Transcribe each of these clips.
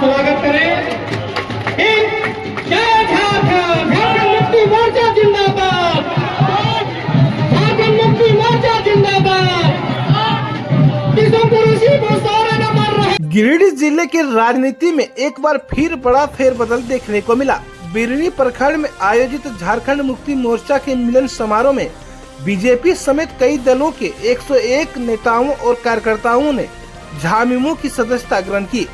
स्वागत करें। जय झारखंड, झारखंड मुक्ति मोर्चा जिंदाबाद, झारखंड मुक्ति मोर्चा जिंदाबाद। गिरिडीह जिले के राजनीति में एक बार फिर बड़ा फेरबदल देखने को मिला। बिरनी प्रखंड में आयोजित झारखंड मुक्ति मोर्चा के मिलन समारोह में बीजेपी समेत कई दलों के 101 नेताओं और कार्यकर्ताओं ने झामुमो की सदस्यता ग्रहण की।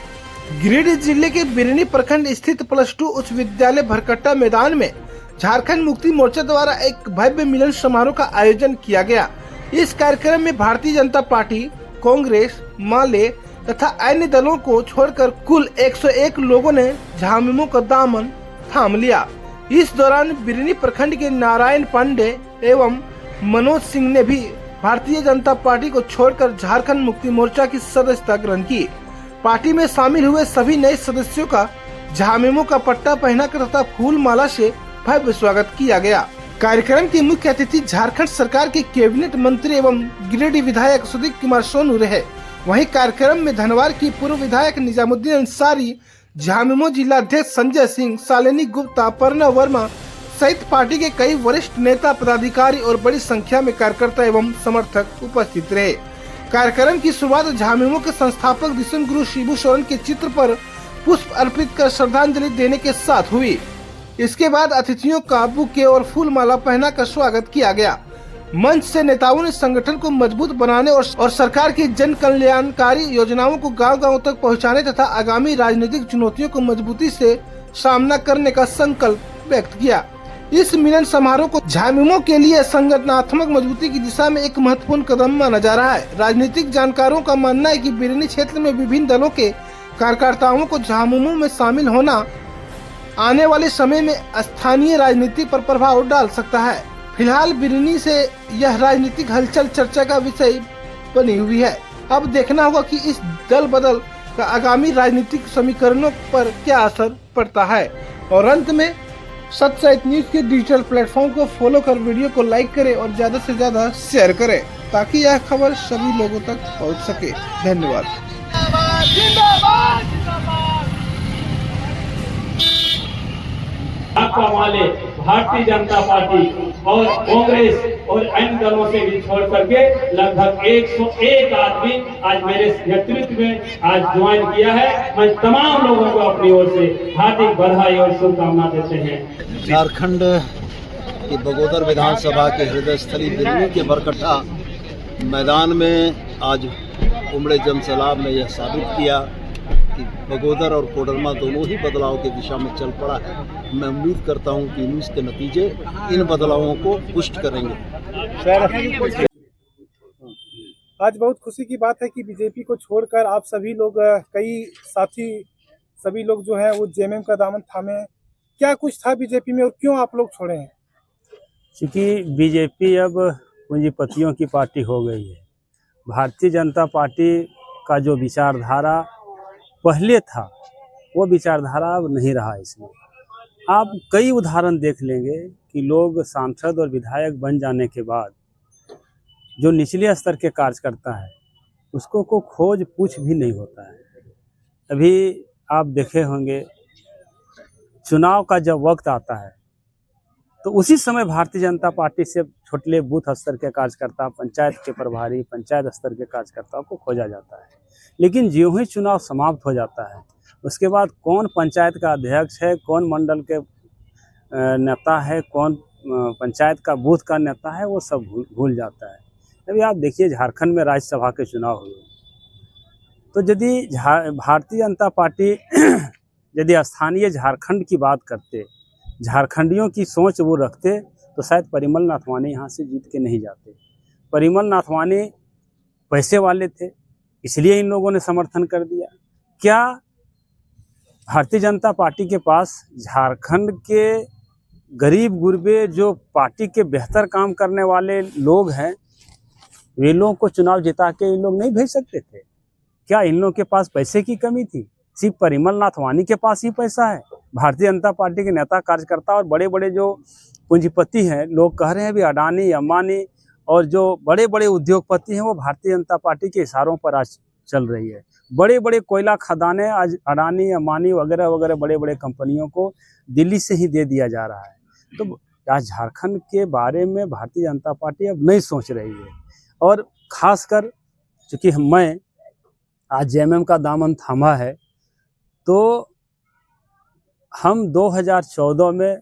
गिरिडीह जिले के बिरनी प्रखंड स्थित +2 उच्च विद्यालय भरकट्टा मैदान में झारखंड मुक्ति मोर्चा द्वारा एक भव्य मिलन समारोह का आयोजन किया गया। इस कार्यक्रम में भारतीय जनता पार्टी, कांग्रेस, माले तथा अन्य दलों को छोड़कर कुल 101 लोगों ने झामुमो का दामन थाम लिया। इस दौरान बिरनी प्रखंड के नारायण पांडे एवं मनोज सिंह ने भी भारतीय जनता पार्टी को छोड़कर झारखंड मुक्ति मोर्चा की सदस्यता ग्रहण की। पार्टी में शामिल हुए सभी नए सदस्यों का झामुमो का पट्टा पहनाकर तथा फूल माला से भव्य स्वागत किया गया। कार्यक्रम के मुख्य अतिथि झारखंड सरकार के कैबिनेट मंत्री एवं गिरिडीह विधायक सुदीप कुमार सोनू रहे। वहीं कार्यक्रम में धनवार की पूर्व विधायक निजामुद्दीन अंसारी, झामुमो जिला अध्यक्ष संजय सिंह, शालिनी गुप्ता, पर्णव वर्मा सहित पार्टी के कई वरिष्ठ नेता, पदाधिकारी और बड़ी संख्या में कार्यकर्ता एवं समर्थक उपस्थित रहे। कार्यक्रम की शुरुआत झामुमो के संस्थापक दिशुन गुरु शिबू सोरेन के चित्र पर पुष्प अर्पित कर श्रद्धांजलि देने के साथ हुई। इसके बाद अतिथियों का बुके और फूल माला पहनाकर स्वागत किया गया। मंच से नेताओं ने संगठन को मजबूत बनाने और सरकार की जन कल्याणकारी योजनाओं को गांव-गांव तक पहुंचाने तथा आगामी राजनीतिक चुनौतियों को मजबूती से सामना करने का संकल्प व्यक्त किया। इस मिलन समारोह को झामुमो के लिए संगठनात्मक मजबूती की दिशा में एक महत्वपूर्ण कदम माना जा रहा है। राजनीतिक जानकारों का मानना है कि बिरनी क्षेत्र में विभिन्न दलों के कार्यकर्ताओं को झामुमो में शामिल होना आने वाले समय में स्थानीय राजनीति पर प्रभाव डाल सकता है। फिलहाल बिरनी से यह राजनीतिक हलचल चर्चा का विषय बनी हुई है। अब देखना होगा कि इस दल बदल का आगामी राजनीतिक समीकरणों पर क्या असर पड़ता है। और अंत में सच सहित न्यूज के डिजिटल प्लेटफॉर्म को फॉलो कर वीडियो को लाइक करें और ज्यादा से ज्यादा शेयर करें ताकि यह खबर सभी लोगों तक पहुंच सके। धन्यवाद। भाकपा वाले भारतीय जनता पार्टी और कांग्रेस और अन्य दलों से भी छोड़ करके लगभग 101 आदमी आज मेरे नेतृत्व में आज ज्वाइन किया है। मैं तमाम लोगों को अपनी ओर से हार्दिक बधाई और शुभकामना देते हैं। झारखंड की बगोदर विधानसभा के हृदय स्थली बिरनी के भरकट्टा मैदान में आज उमड़े जनसैलाब ने यह साबित किया कि बगोदर और कोडरमा दोनों ही बदलाव की दिशा में चल पड़ा है। मैं उम्मीद करता हूं कि इसके नतीजे इन बदलावों को पुष्ट करेंगे। आज बहुत खुशी की बात है कि बीजेपी को छोड़कर आप सभी लोग, कई साथी सभी लोग जो हैं वो जेएमएम का दामन थामे। क्या कुछ था बीजेपी में और क्यों आप लोग छोड़े हैं? क्योंकि बीजेपी अब पूंजीपतियों की पार्टी हो गई है। भारतीय जनता पार्टी का जो विचारधारा पहले था वो विचारधारा अब नहीं रहा। इसमें आप कई उदाहरण देख लेंगे कि लोग सांसद और विधायक बन जाने के बाद जो निचले स्तर के कार्यकर्ता है उसको को खोज पूछ भी नहीं होता है। अभी आप देखे होंगे चुनाव का जब वक्त आता है तो उसी समय भारतीय जनता पार्टी से छोटे बूथ स्तर के कार्यकर्ता, पंचायत के प्रभारी, पंचायत स्तर के कार्यकर्ताओं को खोजा जाता है। लेकिन ज्यों ही चुनाव समाप्त हो जाता है उसके बाद कौन पंचायत का अध्यक्ष है, कौन मंडल के नेता है, कौन पंचायत का बूथ का नेता है, वो सब भूल जाता है। अभी आप देखिए झारखंड में राज्यसभा के चुनाव हुए तो यदि भारतीय जनता पार्टी यदि स्थानीय झारखंड की बात करते, झारखंडियों की सोच वो रखते तो शायद परिमल नाथवानी यहाँ से जीत के नहीं जाते। परिमल नाथवानी पैसे वाले थे इसलिए इन लोगों ने समर्थन कर दिया। क्या भारतीय जनता पार्टी के पास झारखंड के गरीब गुरबे जो पार्टी के बेहतर काम करने वाले लोग हैं वे लोगों को चुनाव जिता के इन लोग नहीं भेज सकते थे? क्या इन लोगों के पास पैसे की कमी थी? सिर्फ परिमल नाथवानी के पास ही पैसा है? भारतीय जनता पार्टी के नेता, कार्यकर्ता और बड़े बड़े जो पूंजीपति हैं, लोग कह रहे हैं भी अडानी, अंबानी और जो बड़े बड़े उद्योगपति हैं वो भारतीय जनता पार्टी के इशारों पर आज चल रही है। बड़े बड़े कोयला खदानें आज अडानी, अंबानी वगैरह वगैरह बड़े बड़े कंपनियों को दिल्ली से ही दे दिया जा रहा है। तो आज झारखंड के बारे में भारतीय जनता पार्टी अब नहीं सोच रही है। और खासकर चूँकि मैं आज जेएमएम का दामन थामा है, तो हम 2014 में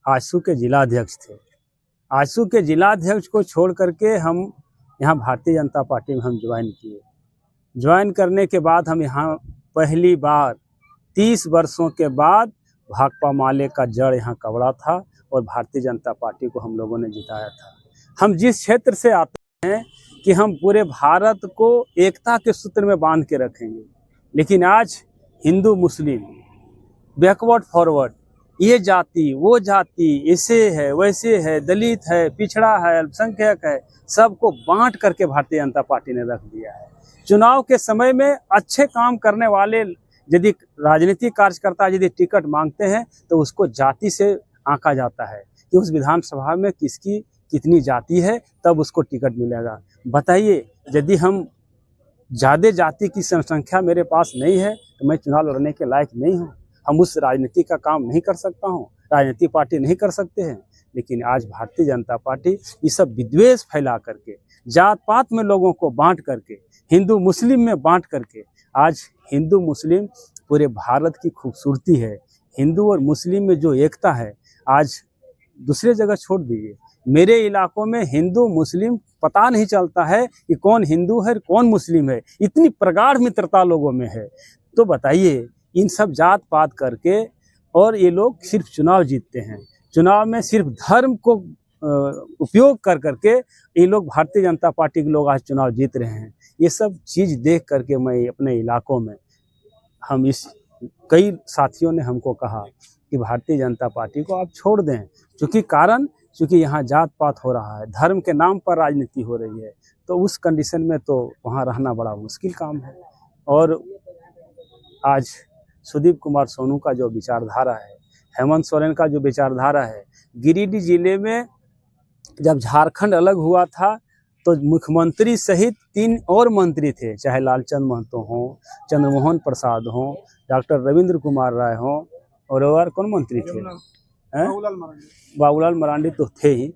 आजसू के जिलाध्यक्ष थे। आजसू के जिलाध्यक्ष को छोड़ करके हम यहाँ भारतीय जनता पार्टी में हम ज्वाइन किए। ज्वाइन करने के बाद हम यहाँ पहली बार 30 वर्षों के बाद भाकपा माले का जड़ यहाँ कवड़ा था और भारतीय जनता पार्टी को हम लोगों ने जिताया था। हम जिस क्षेत्र से आते हैं कि हम पूरे भारत को एकता के सूत्र में बांध के रखेंगे, लेकिन आज हिंदू मुस्लिम बैकवर्ड फॉरवर्ड, ये जाति वो जाति, ऐसे है वैसे है, दलित है, पिछड़ा है, अल्पसंख्यक है, सबको बांट करके भारतीय जनता पार्टी ने रख दिया है। चुनाव के समय में अच्छे काम करने वाले यदि राजनीतिक कार्यकर्ता यदि टिकट मांगते हैं तो उसको जाति से आंका जाता है कि उस विधानसभा में किसकी कितनी जाति है, तब उसको टिकट मिलेगा। बताइए, यदि हम ज़्यादा जाति की जनसंख्या मेरे पास नहीं है तो मैं चुनाव लड़ने के लायक नहीं हूँ। हम उस राजनीति का काम नहीं कर सकता हूँ, राजनीतिक पार्टी नहीं कर सकते हैं। लेकिन आज भारतीय जनता पार्टी ये सब विद्वेष फैला करके, जात पात में लोगों को बांट करके, हिंदू मुस्लिम में बांट करके, आज हिंदू मुस्लिम पूरे भारत की खूबसूरती है। हिंदू और मुस्लिम में जो एकता है, आज दूसरे जगह छोड़ दीजिए, मेरे इलाकों में हिंदू मुस्लिम पता नहीं चलता है कि कौन हिंदू है कौन मुस्लिम है, इतनी प्रगाढ़ मित्रता लोगों में है। तो बताइए, इन सब जात पात करके और ये लोग सिर्फ चुनाव जीतते हैं, चुनाव में सिर्फ धर्म को उपयोग कर करके ये लोग भारतीय जनता पार्टी के लोग आज चुनाव जीत रहे हैं। ये सब चीज़ देख करके मैं अपने इलाकों में हम इस कई साथियों ने हमको कहा कि भारतीय जनता पार्टी को आप छोड़ दें, क्योंकि यहाँ जात पात हो रहा है, धर्म के नाम पर राजनीति हो रही है। तो उस कंडीशन में तो वहाँ रहना बड़ा मुश्किल काम है। और आज सुदीप कुमार सोनू का जो विचारधारा है, हेमंत सोरेन का जो विचारधारा है, गिरिडीह जिले में जब झारखंड अलग हुआ था तो मुख्यमंत्री सहित 3 और मंत्री थे, चाहे लालचंद महतो हों, चंद्रमोहन प्रसाद हों, डॉक्टर रविंद्र कुमार राय हों, और कौन मंत्री थे, बाबूलाल मरांडी तो थे ही।